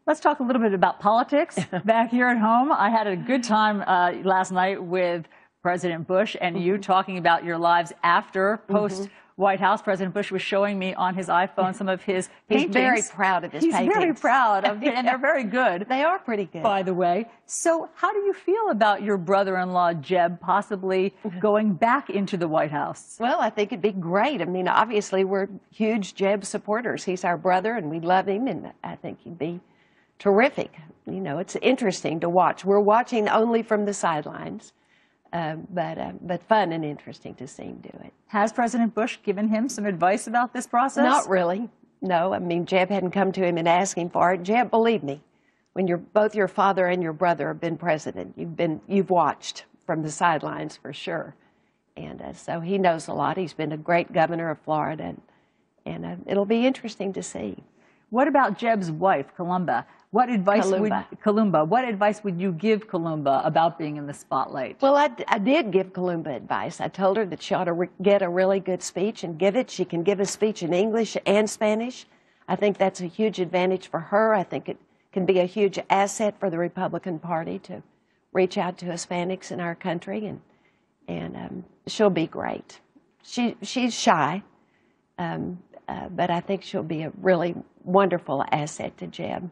Let's talk a little bit about politics back here at home. I had a good time last night with President Bush and you talking about your lives after, post White House. President Bush was showing me on his iPhone some of his paintings. He's very proud of his paintings. He's very proud of it, and they're very good. They are pretty good. By the way. So how do you feel about your brother-in-law, Jeb, possibly going back into the White House? Well, I think it'd be great. I mean, obviously, we're huge Jeb supporters. He's our brother, and we love him, and I think he'd be terrific. You know, it's interesting to watch. We're watching only from the sidelines, but fun and interesting to see him do it. Has President Bush given him some advice about this process? Not really, no. I mean, Jeb hadn't come to him and asked him for it. Jeb, believe me, when both your father and your brother have been president, you've watched from the sidelines for sure. And so he knows a lot. He's been a great governor of Florida, and it'll be interesting to see. What about Jeb's wife, Columba? What advice what advice would you give Columba about being in the spotlight? Well, I did give Columba advice. I told her that she ought to get a really good speech and give it. She can give a speech in English and Spanish. I think that's a huge advantage for her. I think it can be a huge asset for the Republican Party to reach out to Hispanics in our country, and she'll be great. She's shy, but I think she'll be a really wonderful asset to Jeb.